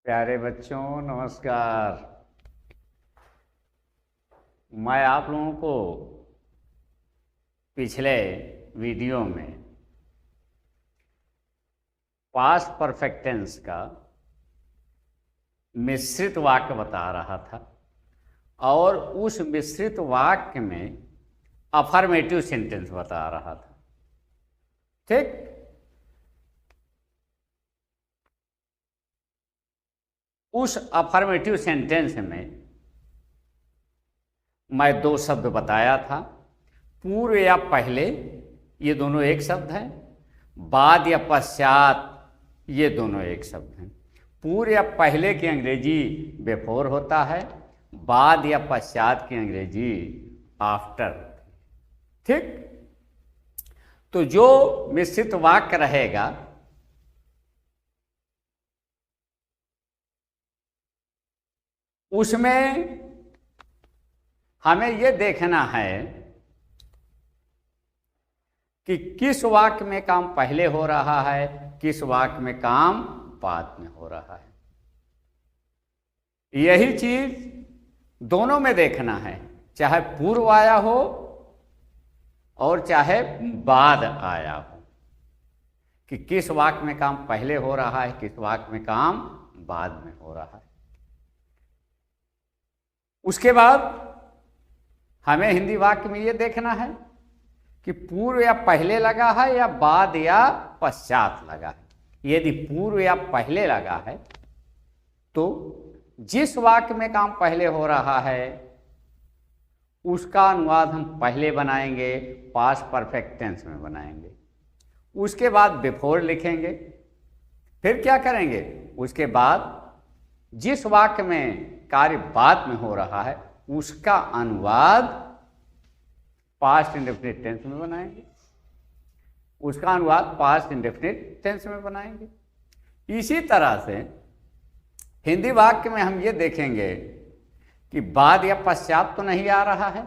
प्यारे बच्चों नमस्कार। मैं आप लोगों को पिछले वीडियो में पास्ट परफेक्ट टेंस का मिश्रित वाक्य बता रहा था और उस मिश्रित वाक्य में अफर्मेटिव सेंटेंस बता रहा था। ठीक, उस अफर्मेटिव सेंटेंस में मैं दो शब्द बताया था, पूर्व या पहले ये दोनों एक शब्द हैं, बाद या पश्चात ये दोनों एक शब्द हैं। पूर्व या पहले की अंग्रेजी बिफोर होता है, बाद या पश्चात की अंग्रेजी आफ्टर। ठीक, तो जो मिश्रित वाक्य रहेगा उसमें हमें यह देखना है कि किस वाक्य में काम पहले हो रहा है, किस वाक्य में काम बाद में हो रहा है। यही चीज दोनों में देखना है, चाहे पूर्व आया हो और चाहे बाद आया हो, कि किस वाक्य में काम पहले हो रहा है, किस वाक्य में काम बाद में हो रहा है। उसके बाद हमें हिंदी वाक्य में यह देखना है कि पूर्व या पहले लगा है या बाद या पश्चात लगा है। यदि पूर्व या पहले लगा है तो जिस वाक्य में काम पहले हो रहा है उसका अनुवाद हम पहले बनाएंगे, पास्ट परफेक्ट टेंस में बनाएंगे। उसके बाद बिफोर लिखेंगे। फिर क्या करेंगे, उसके बाद जिस वाक्य में कार्य बाद में हो रहा है उसका अनुवाद पास्ट इंडेफिनिट टेंस में बनाएंगे, उसका अनुवाद पास्ट इंडेफिनिट टेंस में बनाएंगे। इसी तरह से हिंदी वाक्य में हम ये देखेंगे कि बाद या पश्चात तो नहीं आ रहा है।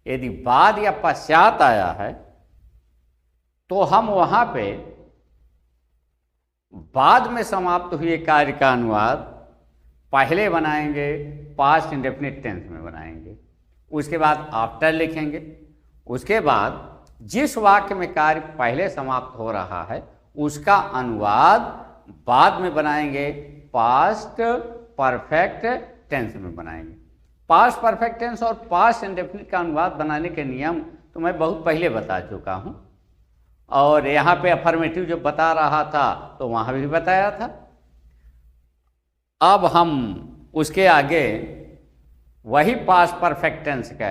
यदि बाद या पश्चात आया है तो हम वहां पे बाद में समाप्त हुए कार्य का अनुवाद पहले बनाएंगे, पास्ट इंडेफिनिट टेंस में बनाएंगे। उसके बाद आफ्टर लिखेंगे। उसके बाद जिस वाक्य में कार्य पहले समाप्त हो रहा है उसका अनुवाद बाद में बनाएंगे, पास्ट परफेक्ट टेंस में बनाएंगे। पास्ट परफेक्ट टेंस और पास्ट इंडेफिनिट का अनुवाद बनाने के नियम तो मैं बहुत पहले बता चुका हूं, और यहाँ पे अफर्मेटिव जो बता रहा था तो वहां भी बताया था। अब हम उसके आगे वही पास्ट परफेक्ट टेंस का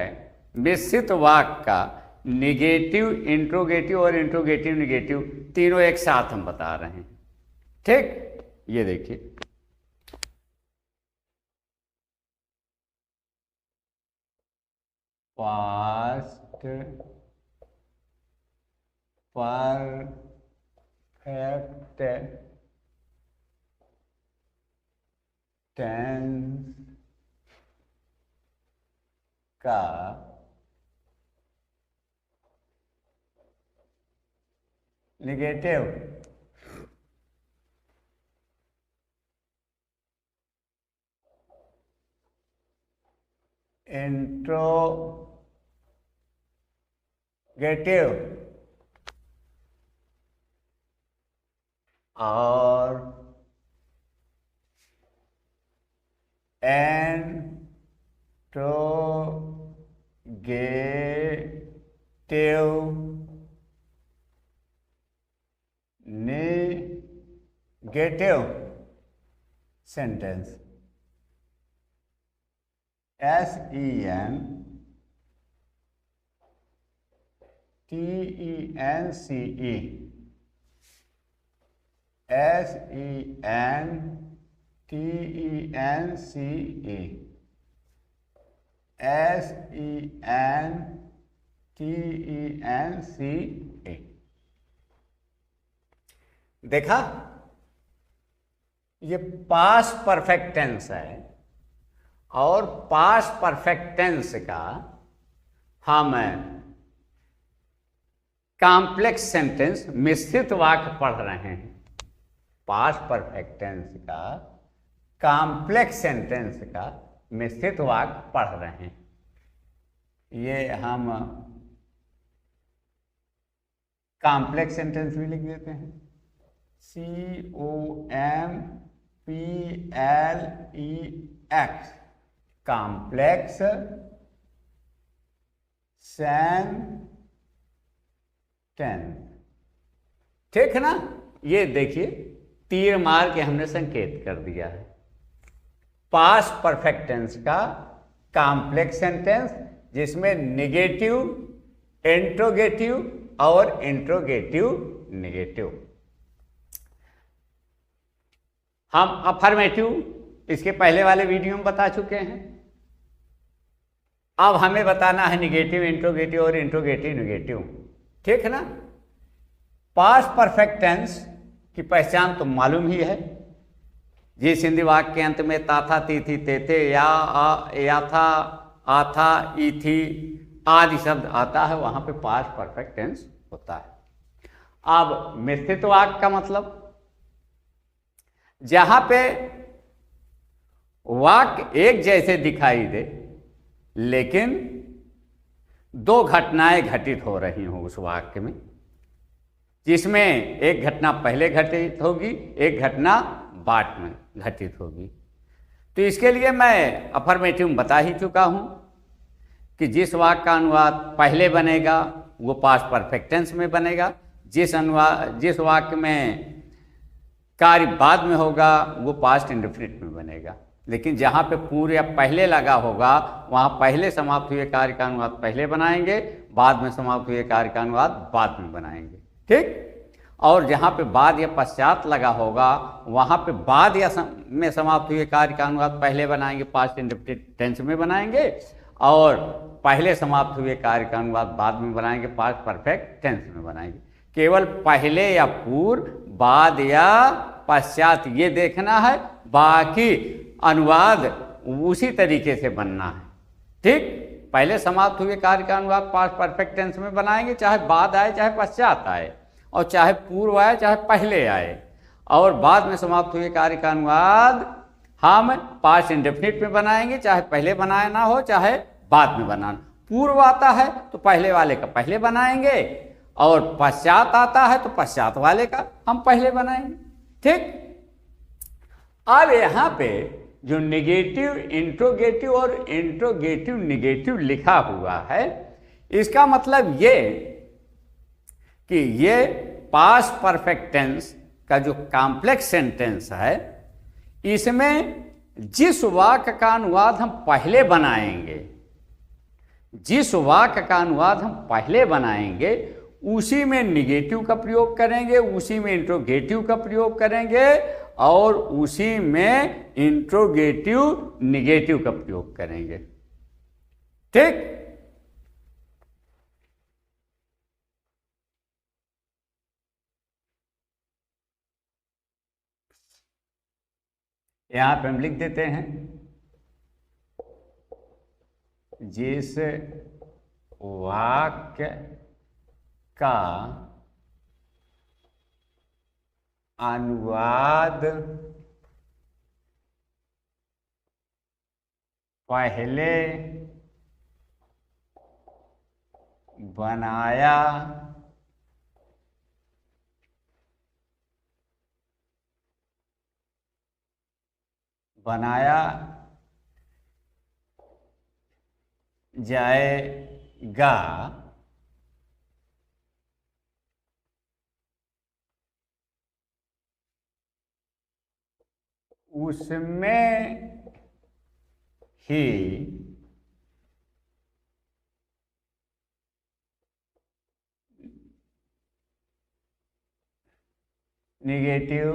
मिश्रित वाक्य का निगेटिव, इंट्रोगेटिव और इंट्रोगेटिव निगेटिव तीनों एक साथ हम बता रहे हैं। ठीक, ये देखिए, पास्ट परफेक्ट टेंस का निगेटिव इंट्रोगेटिव और इंट्रोगेटिव नेगेटिव सेंटेंस, SENTENCE देखा, ये पास्ट परफेक्ट टेंस है और पास्ट परफेक्ट टेंस का हम कॉम्प्लेक्स सेंटेंस मिश्रित वाक्य पढ़ रहे हैं। पास्ट परफेक्ट टेंस का कॉम्प्लेक्स सेंटेंस का मिश्रित वाक्य पढ़ रहे हैं। ये हम कॉम्प्लेक्स सेंटेंस भी लिख देते हैं, COMPLEX, कॉम्प्लेक्स सेंटेंस। ठीक है ना। ये देखिए तीर मार के हमने संकेत कर दिया है। पास्ट परफेक्ट टेंस का कॉम्प्लेक्स सेंटेंस जिसमें निगेटिव, इंट्रोगेटिव और इंट्रोगेटिव निगेटिव। हम अफर्मेटिव इसके पहले वाले वीडियो में बता चुके हैं। अब हमें बताना है निगेटिव, इंट्रोगेटिव और इंट्रोगेटिव निगेटिव। ठीक है ना। पास्ट परफेक्ट टेंस की पहचान तो मालूम ही है। जिस हिंदी वाक्य के अंत में ता था, ती थी, ते थे, या था, आ था, ई थी आदि शब्द आता है, वहां पे पास्ट परफेक्ट टेंस होता है। अब मिश्रित वाक्य का मतलब जहां पे वाक्य एक जैसे दिखाई दे लेकिन दो घटनाएं घटित हो रही हों उस वाक्य में, जिसमें एक घटना पहले घटित होगी, एक घटना बाद में घटित होगी। तो इसके लिए मैं अफर्मेटिव बता ही चुका हूं कि जिस वाक्य का अनुवाद पहले बनेगा वो पास्ट परफेक्ट टेंस में बनेगा, जिस वाक्य में कार्य बाद में होगा वो पास्ट इंडेफिनिट में बनेगा। लेकिन जहाँ पे पूरे पहले लगा होगा वहाँ पहले समाप्त हुए कार्य का अनुवाद पहले बनाएंगे, बाद में समाप्त हुए कार्य का अनुवाद बाद में बनाएंगे। ठीक। और जहाँ पे बाद या पश्चात लगा होगा वहाँ पे बाद या में समाप्त हुए कार्य का अनुवाद पहले बनाएंगे, पास्ट इंडेफिनिट टेंस में बनाएंगे, और पहले समाप्त हुए कार्य का अनुवाद बाद में बनाएंगे, पास्ट परफेक्ट टेंस में बनाएंगे। केवल पहले या पूर्व, बाद या पश्चात ये देखना है, बाकी अनुवाद उसी तरीके से बनना है। ठीक। पहले समाप्त हुए कार्य का अनुवाद पास्ट परफेक्ट टेंस में बनाएंगे, चाहे बाद आए चाहे पश्चात आए, और चाहे पूर्व आए चाहे पहले आए, और बाद में समाप्त हुए कार्य का अनुवाद हम पास्ट इंडेफिनिट में बनाएंगे, चाहे पहले बनाना हो चाहे बाद में बनाना। पूर्व आता है तो पहले वाले का पहले बनाएंगे, और पश्चात आता है तो पश्चात वाले का हम पहले बनाएंगे। ठीक। अब यहाँ पे जो निगेटिव, इंट्रोगेटिव और इंट्रोगेटिव निगेटिव लिखा हुआ है, इसका मतलब ये कि ये पास्ट परफेक्ट टेंस का जो कॉम्प्लेक्स सेंटेंस है, इसमें जिस वाक्य का अनुवाद हम पहले बनाएंगे, जिस वाक्य का अनुवाद हम पहले बनाएंगे उसी में निगेटिव का प्रयोग करेंगे, उसी में इंट्रोगेटिव का प्रयोग करेंगे, और उसी में इंट्रोगेटिव निगेटिव का प्रयोग करेंगे। ठीक। यहां पे हम लिख देते हैं, जिस वाक्य का अनुवाद पहले बनाया जाएगा उसमें ही निगेटिव,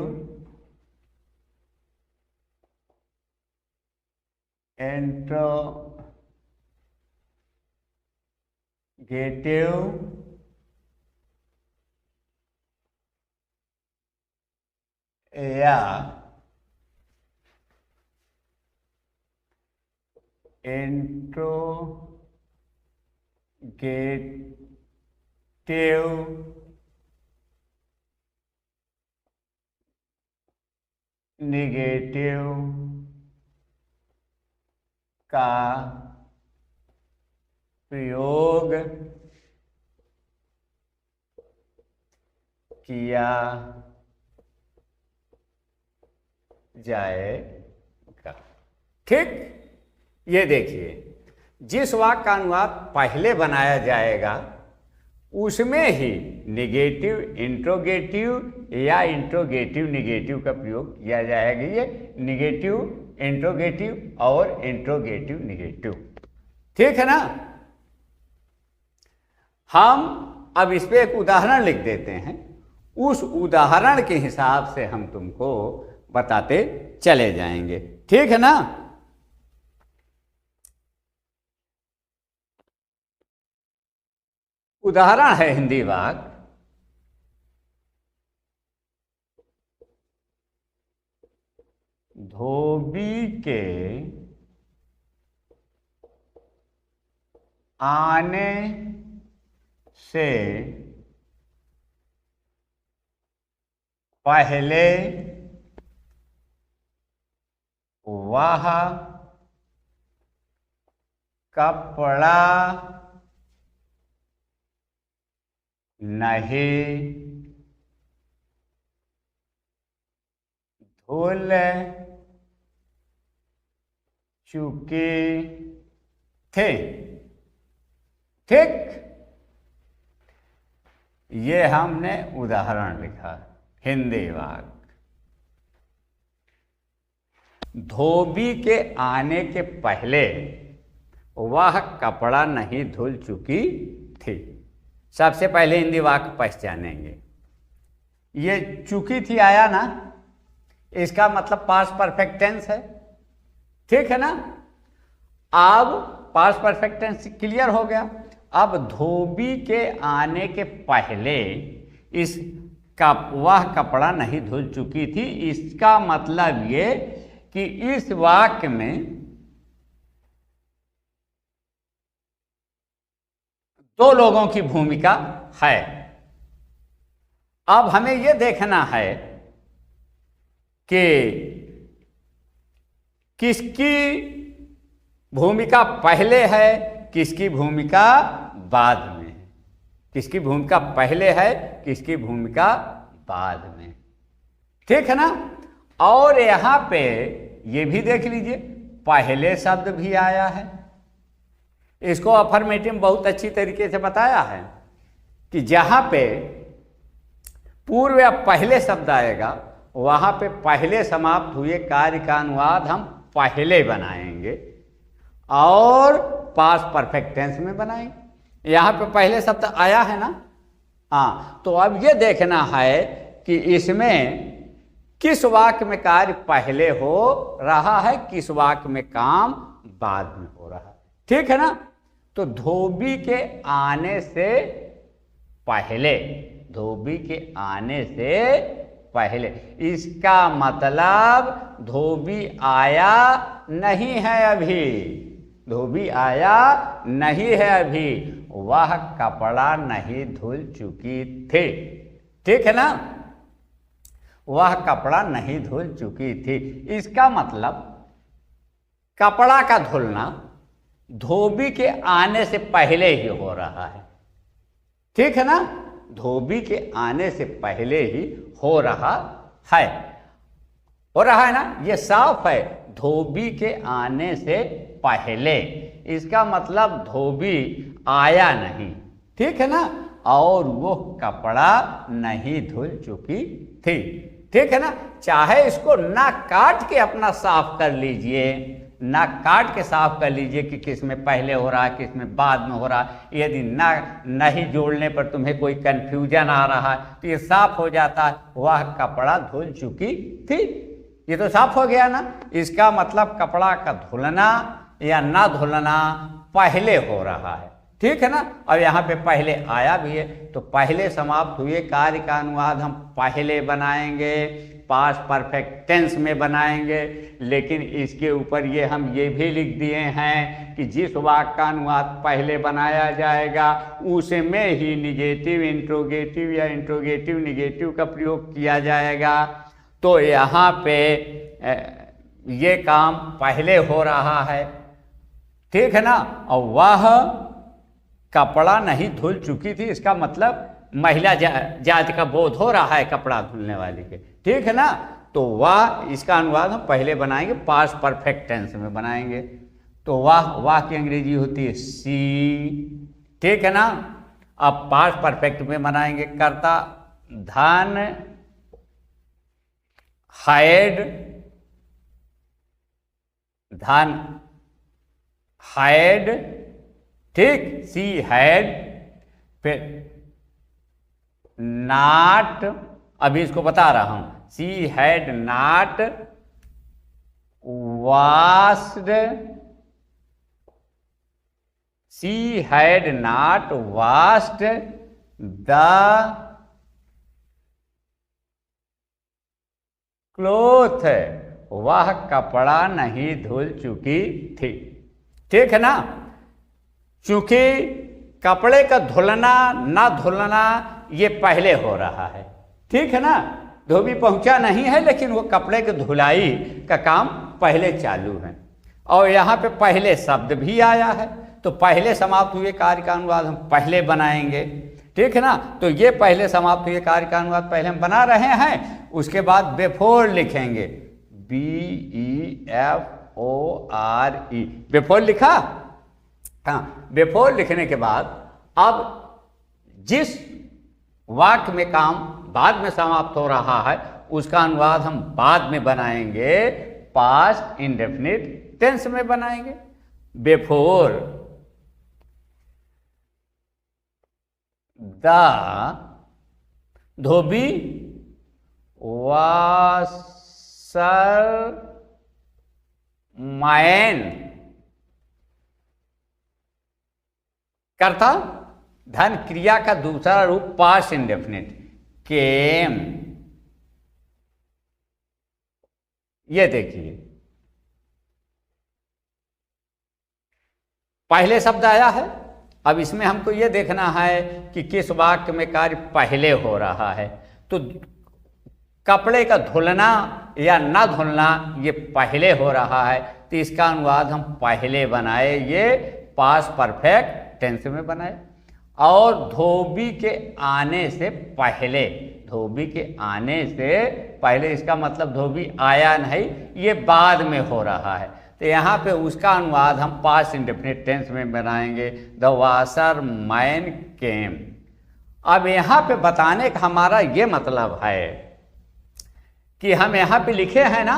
इंट्रोगेटिव या इंट्रोगेटिव निगेटिव का प्रयोग किया जाएगा। ठीक, ये देखिए, जिस वाक्य का अनुवाद पहले बनाया जाएगा उसमें ही निगेटिव इंट्रोगेटिव या इंट्रोगेटिव निगेटिव का प्रयोग किया जाएगा। ये निगेटिव इंट्रोगेटिव और इंट्रोगेटिव निगेटिव, ठीक है ना। हम अब इस पे एक उदाहरण लिख देते हैं, उस उदाहरण के हिसाब से हम तुमको बताते चले जाएंगे, ठीक है ना। उदाहरण है हिंदी वाक्य, धोबी के आने से पहले वह कपड़ा नहीं धुल चुके थे। ठीक, ये हमने उदाहरण लिखा, हिंदी वाक्य। धोबी के आने के पहले वह कपड़ा नहीं धुल चुकी थी। सबसे पहले हिंदी वाक्य पहचानेंगे। ये चुकी थी आया ना, इसका मतलब पास्ट परफेक्ट टेंस है, ठीक है ना। अब पास्ट परफेक्ट टेंस क्लियर हो गया। अब धोबी के आने के पहले वह कपड़ा नहीं धुल चुकी थी, इसका मतलब ये कि इस वाक्य में दो लोगों की भूमिका है। अब हमें यह देखना है कि किसकी भूमिका पहले है, किसकी भूमिका बाद में है, किसकी भूमिका पहले है, किसकी भूमिका बाद में, ठीक है ना। और यहां पे ये भी देख लीजिए, पहले शब्द भी आया है। इसको अफर्मेटिव बहुत अच्छी तरीके से बताया है कि जहां पे पूर्व या पहले शब्द आएगा वहां पे पहले समाप्त हुए कार्य का अनुवाद हम पहले बनाएंगे और पास्ट परफेक्ट टेंस में बनाएंगे। यहां पे पहले शब्द आया है ना, हाँ। तो अब ये देखना है कि इसमें किस वाक्य में कार्य पहले हो रहा है, किस वाक्य में काम बाद में हो रहा है, ठीक है ना। तो धोबी के आने से पहले, धोबी के आने से पहले, इसका मतलब धोबी आया नहीं है अभी, धोबी आया नहीं है अभी, वह कपड़ा नहीं धुल चुकी थी, ठीक है ना। वह कपड़ा नहीं धुल चुकी थी, इसका मतलब कपड़ा का धुलना धोबी के आने से पहले ही हो रहा है, ठीक है ना। धोबी के आने से पहले ही हो रहा है, हो रहा है ना, ये साफ है। धोबी के आने से पहले, इसका मतलब धोबी आया नहीं, ठीक है ना, और वो कपड़ा नहीं धुल चुकी थी, ठीक है ना। चाहे इसको ना काट के अपना साफ कर लीजिए, ना काट के साफ कर लीजिए कि किस में पहले हो रहा है, किस में बाद में हो रहा है। यदि ना नहीं जोड़ने पर तुम्हें कोई कंफ्यूजन आ रहा है तो ये साफ हो जाता है, वह कपड़ा धुल चुकी थी, ये तो साफ हो गया ना। इसका मतलब कपड़ा का धुलना या ना धुलना पहले हो रहा है, ठीक है ना। और यहाँ पे पहले आया भी है, तो पहले समाप्त हुए कार्य का अनुवाद हम पहले बनाएंगे, पास्ट परफेक्ट टेंस में बनाएंगे। लेकिन इसके ऊपर ये हम ये भी लिख दिए हैं कि जिस वाक्य का अनुवाद पहले बनाया जाएगा उसमें ही निगेटिव इंट्रोगेटिव या इंट्रोगेटिव निगेटिव का प्रयोग किया जाएगा। तो यहाँ पे ये काम पहले हो रहा है, ठीक है ना। और वह कपड़ा नहीं धुल चुकी थी, इसका मतलब महिला जाति का बोध हो रहा है कपड़ा धुलने वाली के, ठीक है ना। तो वह, इसका अनुवाद हम पहले बनाएंगे, पास्ट परफेक्ट टेंस में बनाएंगे। तो वाह की अंग्रेजी होती है सी, ठीक है ना। अब पास्ट परफेक्ट में बनाएंगे, कर्ता धन हायर्ड, धन हायर्ड, ठीक, सी हैड, फिर नॉट, अभी इसको बता रहा हूं, she had not washed, she had not washed the cloth, वह कपड़ा नहीं धुल चुकी थी, ठीक है ना। चूंकि कपड़े का धुलना ना धुलना ये पहले हो रहा है, ठीक है ना। धोबी पहुंचा नहीं है, लेकिन वो कपड़े की धुलाई का काम पहले चालू है। और यहाँ पे पहले शब्द भी आया है, तो पहले समाप्त हुए कार्य का अनुवाद हम पहले बनाएंगे, ठीक है ना। तो ये पहले समाप्त हुए कार्य का अनुवाद पहले हम बना रहे हैं, उसके बाद बिफोर लिखेंगे, BEFORE, बिफोर लिखा। हाँ, बिफोर लिखने के बाद अब जिस वाक्य में काम बाद में समाप्त हो रहा है उसका अनुवाद हम बाद में बनाएंगे, पास्ट इंडेफिनिट टेंस में बनाएंगे। बिफोर द धोबी वाशरमैन, कर्ता धन क्रिया का दूसरा रूप पास्ट इंडेफिनिट केम, ये देखिए पहले शब्द आया है। अब इसमें हमको ये देखना है कि किस वाक्य में कार्य पहले हो रहा है। तो कपड़े का धुलना या ना धुलना ये पहले हो रहा है, तो इसका अनुवाद हम पहले बनाए, ये पास्ट परफेक्ट टेंस में बनाए। और धोबी के आने से पहले, धोबी के आने से पहले, इसका मतलब धोबी आया नहीं, ये बाद में हो रहा है, तो यहाँ पे उसका अनुवाद हम पास्ट इंडेफिनिट टेंस में बनाएंगे, द वाशरमैन केम। अब यहाँ पे बताने का हमारा ये मतलब है कि हम यहाँ पे लिखे हैं ना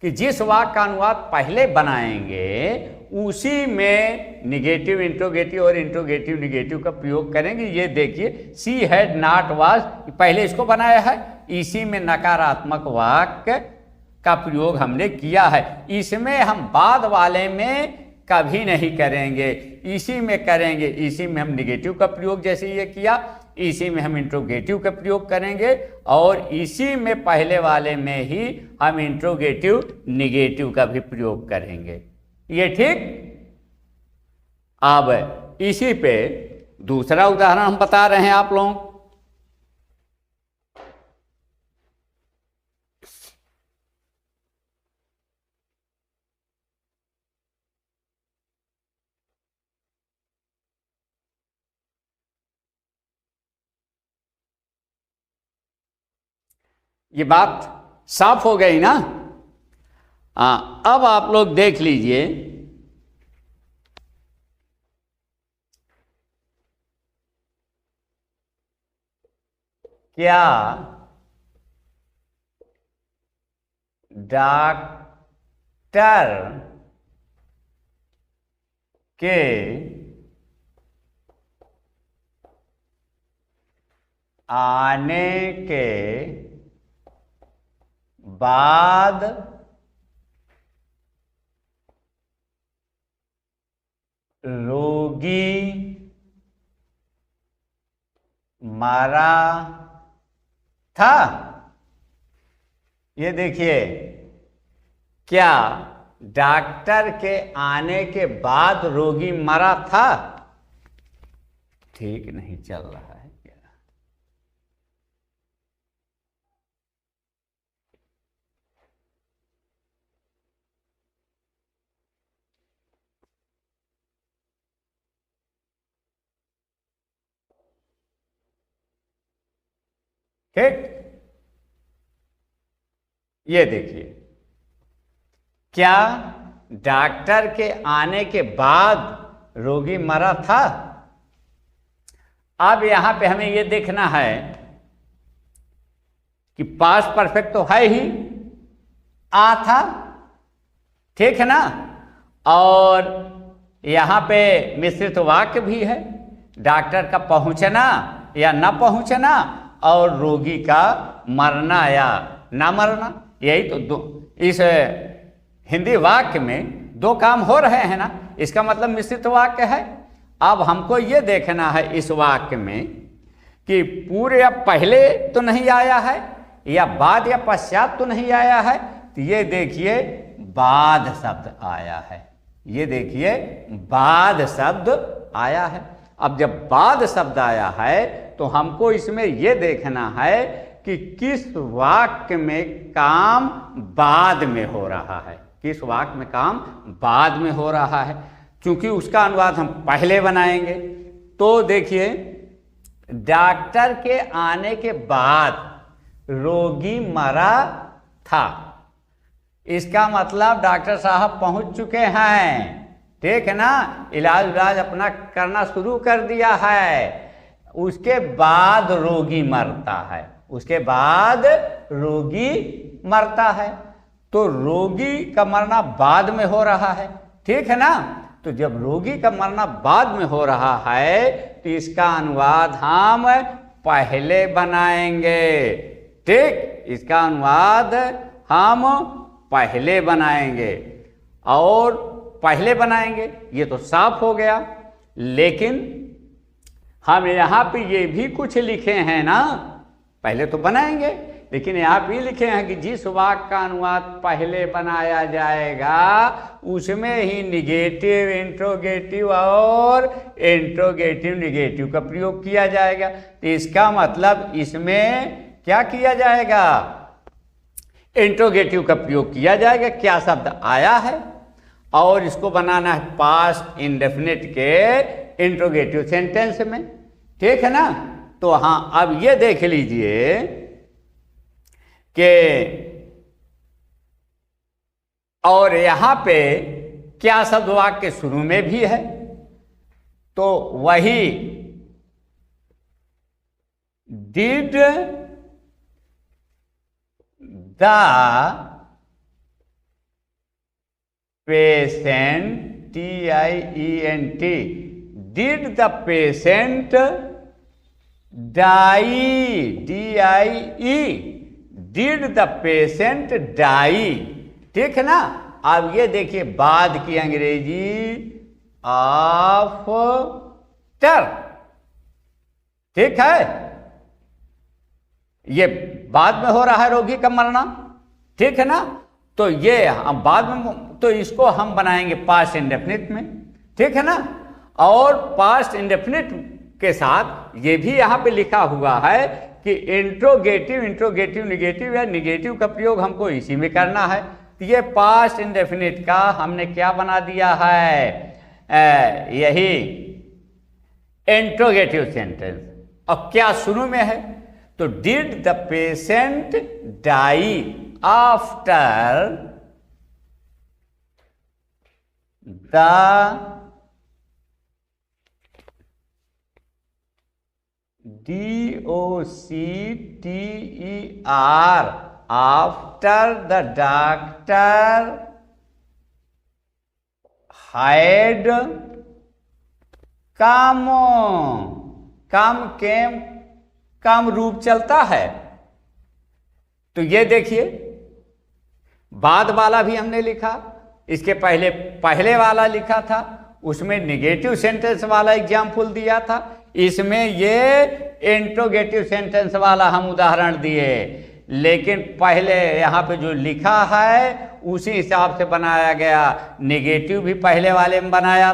कि जिस वाक्य का अनुवाद पहले बनाएंगे उसी में निगेटिव इंट्रोगेटिव और इंट्रोगेटिव निगेटिव का प्रयोग करेंगे। ये देखिए, सी हैड नॉट वाज, पहले इसको बनाया है, इसी में नकारात्मक वाक्य का प्रयोग हमने किया है। इसमें हम बाद वाले में कभी नहीं करेंगे, इसी में करेंगे। इसी में हम निगेटिव का प्रयोग जैसे ये किया, इसी में हम इंट्रोगेटिव का प्रयोग करेंगे, और इसी में पहले वाले में ही हम इंट्रोगेटिव निगेटिव का भी प्रयोग करेंगे। ये ठीक। अब इसी पे दूसरा उदाहरण हम बता रहे हैं आप लोगों को। ये बात साफ हो गई ना। हाँ, अब आप लोग देख लीजिए, क्या डॉक्टर के आने के बाद रोगी मरा था? ये देखिए, क्या डॉक्टर के आने के बाद रोगी मरा था? ठीक नहीं चल रहा है क्या? ठीक, ये देखिए, क्या डॉक्टर के आने के बाद रोगी मरा था? अब यहां पे हमें यह देखना है कि पास्ट परफेक्ट तो है ही, आ था, ठीक है ना, और यहां पे मिश्रित वाक्य भी है, डॉक्टर का पहुंचना या न पहुंचना और रोगी का मरना या ना मरना। यही तो दो इस हिंदी वाक्य में दो काम हो रहे हैं ना, इसका मतलब मिश्रित वाक्य है। अब हमको ये देखना है इस वाक्य में कि पूर्व या पहले तो नहीं आया है, या बाद या पश्चात तो नहीं आया है। तो ये देखिए बाद शब्द आया है, ये देखिए बाद शब्द आया है। अब जब बाद शब्द आया है तो हमको इसमें यह देखना है कि किस वाक्य में काम बाद में हो रहा है, किस वाक्य में काम बाद में हो रहा है। क्योंकि उसका अनुवाद हम पहले बनाएंगे, तो देखिए डॉक्टर के आने के बाद रोगी मरा था, इसका मतलब डॉक्टर साहब पहुंच चुके हैं, ठीक है ना, इलाज अपना करना शुरू कर दिया है। उसके बाद रोगी मरता है, उसके बाद रोगी मरता है, तो रोगी का मरना बाद में हो रहा है, ठीक है ना। तो जब रोगी का मरना बाद में हो रहा है तो इसका अनुवाद हम पहले बनाएंगे, ठीक, इसका अनुवाद हम पहले बनाएंगे और पहले बनाएंगे, ये तो साफ हो गया। लेकिन हम यहाँ पे ये भी कुछ लिखे हैं ना, पहले तो बनाएंगे, लेकिन यहाँ भी लिखे हैं कि जिस वाक्य का अनुवाद पहले बनाया जाएगा उसमें ही निगेटिव, इंट्रोगेटिव और इंट्रोगेटिव निगेटिव का प्रयोग किया जाएगा। तो इसका मतलब इसमें क्या किया जाएगा, इंट्रोगेटिव का प्रयोग किया जाएगा। क्या शब्द आया है और इसको बनाना है पास्ट इंडेफिनिट के इंट्रोगेटिव सेंटेंस में, ठीक है ना। तो हाँ, अब ये देख लीजिए कि और यहां पे क्या शब्द वाक्य के शुरू में भी है, तो वही did the patient, TIENT, did the patient die, DIE, did the patient die, ठीक है ना। अब ये देखिए बाद की अंग्रेजी आफ्टर, ठीक है, ये बाद में हो रहा है रोगी का मरना, ठीक है ना। तो ये हम बाद में, तो इसको हम बनाएंगे पास्ट इंडेफिनिट में, ठीक है ना। और पास्ट इंडेफिनिट के साथ ये भी यहाँ पे लिखा हुआ है कि इंट्रोगेटिव, इंट्रोगेटिव निगेटिव या निगेटिव का प्रयोग हमको इसी में करना है। तो ये पास्ट इंडेफिनिट का हमने क्या बना दिया है, यही इंट्रोगेटिव सेंटेंस। अब क्या शुरू में है, तो did the patient die after the DOCTER, after the doctor had come, came, काम रूप चलता है। तो ये देखिए बाद वाला भी हमने लिखा, इसके पहले पहले वाला लिखा था, उसमें निगेटिव सेंटेंस वाला एग्जाम्पल दिया था, इसमें ये इंट्रोगेटिव सेंटेंस वाला हम उदाहरण दिए। लेकिन पहले यहाँ पे जो लिखा है उसी हिसाब से बनाया गया। निगेटिव भी पहले वाले में बनाया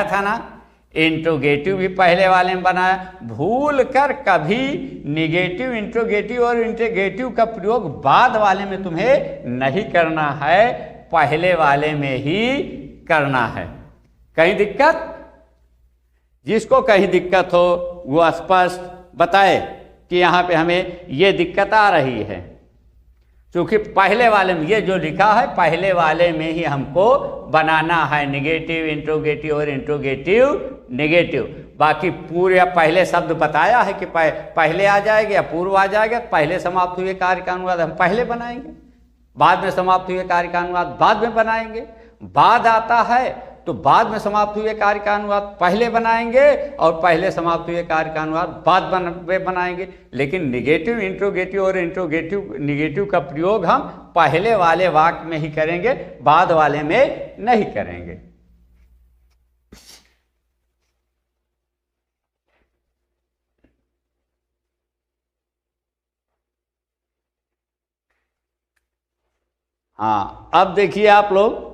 था ना, इंट्रोगेटिव भी पहले वाले में बनाया। भूल कर कभी निगेटिव, इंट्रोगेटिव और इंट्रोगेटिव का प्रयोग बाद वाले में तुम्हें नहीं करना है, पहले वाले में ही करना है। कहीं दिक्कत? जिसको कहीं दिक्कत हो वो स्पष्ट बताए। कि यहाँ पे हमें ये दिक्कत आ रही है, क्योंकि पहले वाले में ये जो लिखा है पहले वाले में ही हमको बनाना है निगेटिव इंट्रोगेटिव और इंट्रोगेटिव नेगेटिव। बाकी पूरे पहले शब्द बताया है कि पहले आ जाएगा या पूर्व आ जाएगा, पहले समाप्त हुए कार्य का अनुवाद हम पहले बनाएंगे, बाद में समाप्त हुए कार्य का अनुवाद बाद में बनाएंगे। बाद आता है तो बाद में समाप्त हुए कार्य का अनुवाद पहले बनाएंगे और पहले समाप्त हुए कार्य का अनुवाद बाद में बनाएंगे। लेकिन निगेटिव इंट्रोगेटिव और इंट्रोगेटिव निगेटिव का प्रयोग हम पहले वाले वाक्य में ही करेंगे, बाद वाले में नहीं करेंगे। हाँ, अब देखिए आप लोग,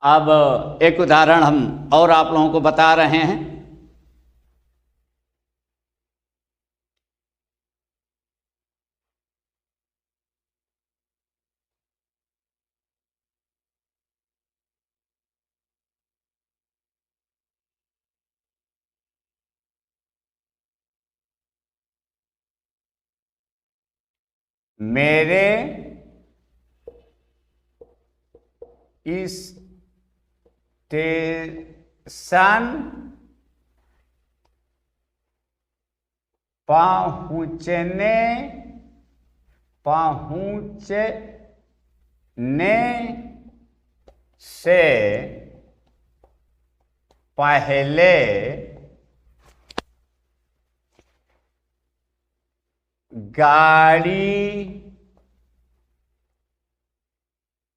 अब एक उदाहरण हम और आप लोगों को बता रहे हैं। मेरे इस स्टेशन पहुंचने से पहले गाड़ी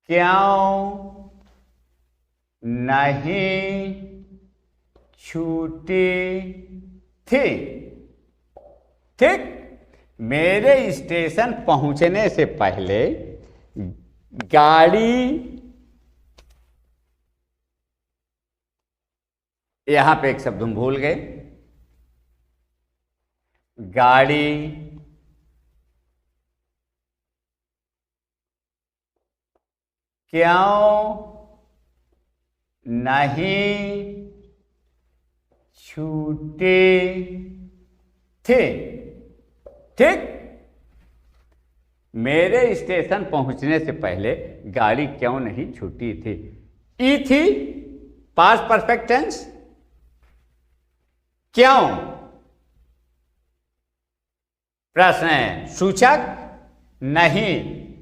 क्यों नहीं छूटी थी। ठीक, मेरे स्टेशन पहुंचने से पहले गाड़ी, यहां पे एक शब्द हम भूल गए, गाड़ी क्यों नहीं छूटी थी। ठीक, मेरे स्टेशन पहुंचने से पहले गाड़ी क्यों नहीं छूटी थी। ई थी पास्ट परफेक्ट टेंस, क्यों प्रश्न सूचक, नहीं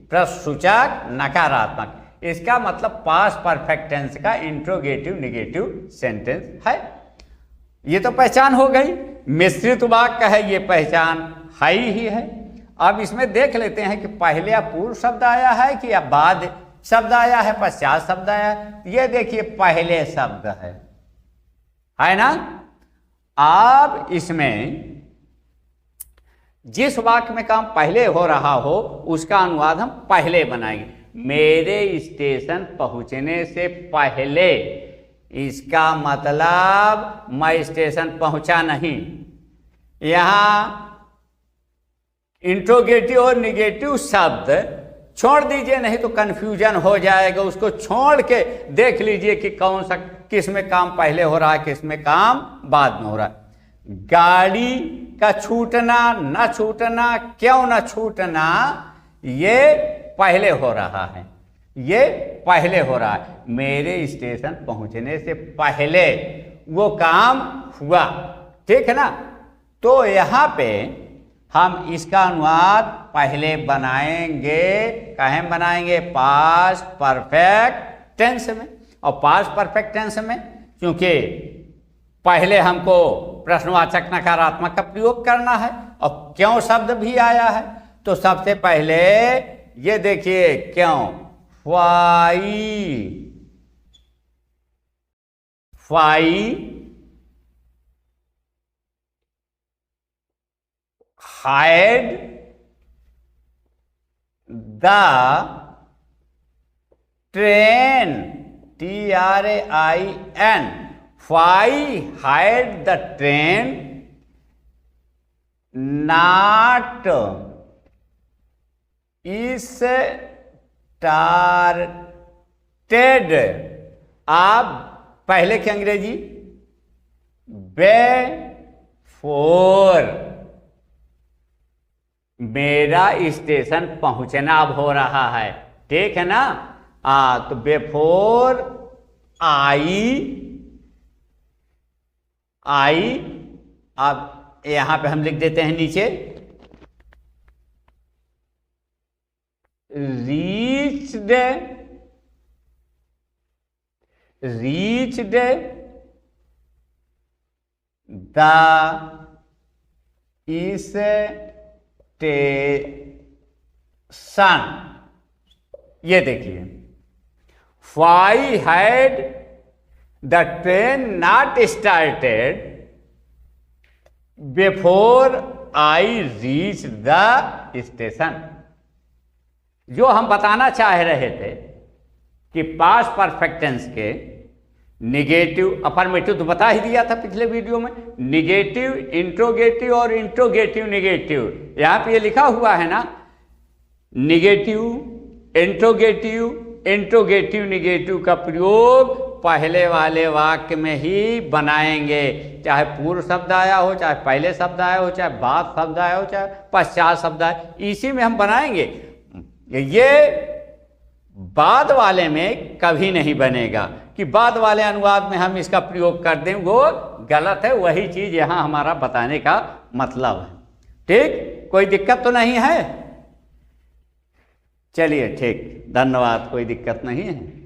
प्रश्न सूचक नकारात्मक। इसका मतलब पास्ट परफेक्ट टेंस का इंट्रोगेटिव नेगेटिव सेंटेंस है। ये तो पहचान हो गई, मिश्रित वाक्य है, ये पहचान है ही है। अब इसमें देख लेते हैं कि पहले या पूर्व शब्द आया है कि या बाद शब्द आया है, पश्चात शब्द आया है। ये देखिए पहले शब्द है ना। अब इसमें जिस वाक्य में काम पहले हो रहा हो उसका अनुवाद हम पहले बनाएंगे। मेरे स्टेशन पहुंचने से पहले, इसका मतलब मैं स्टेशन पहुंचा नहीं। यहां इंट्रोगेटिव और निगेटिव शब्द छोड़ दीजिए, नहीं तो कंफ्यूजन हो जाएगा। उसको छोड़ के देख लीजिए कि कौन सा, किस में काम पहले हो रहा है, किस में काम बाद में हो रहा है। गाड़ी का छूटना न छूटना, क्यों न छूटना, ये पहले हो रहा है, ये पहले हो रहा है। मेरे स्टेशन पहुंचने से पहले वो काम हुआ, ठीक है ना। तो यहां पे हम इसका अनुवाद पहले बनाएंगे, कहें बनाएंगे, पास्ट परफेक्ट टेंस में। और पास्ट परफेक्ट टेंस में क्योंकि पहले हमको प्रश्नवाचक नकारात्मक का प्रयोग करना है और क्यों शब्द भी आया है, तो सबसे पहले ये देखिए क्यों, why had the train, TRAIN, why had the train not started, आप पहले की अंग्रेजी बिफोर, मेरा स्टेशन पहुंचना अब हो रहा है, ठीक है ना। तो बिफोर आई, अब यहां पे हम लिख देते हैं नीचे रीच्ड द स्टेशन। ये देखिए, why had the train not started before I reach the station. जो हम बताना चाह रहे थे कि पास्ट परफेक्ट टेंस के निगेटिव अफर्मेटिव तो बता ही दिया था पिछले वीडियो में, निगेटिव, इंट्रोगेटिव और इंट्रोगेटिव निगेटिव। यहां पे ये लिखा हुआ है ना, निगेटिव, इंट्रोगेटिव निगेटिव का प्रयोग पहले वाले वाक्य में ही बनाएंगे, चाहे पूर्व शब्द आया हो, चाहे पहले शब्द आया हो, चाहे बाद शब्द आया हो, चाहे पश्चात शब्द आया, इसी में हम बनाएंगे। ये बाद वाले में कभी नहीं बनेगा कि बाद वाले अनुवाद में हम इसका प्रयोग कर दें, वो गलत है। वही चीज यहां हमारा बताने का मतलब है, ठीक। कोई दिक्कत तो नहीं है? चलिए ठीक, धन्यवाद, कोई दिक्कत नहीं है।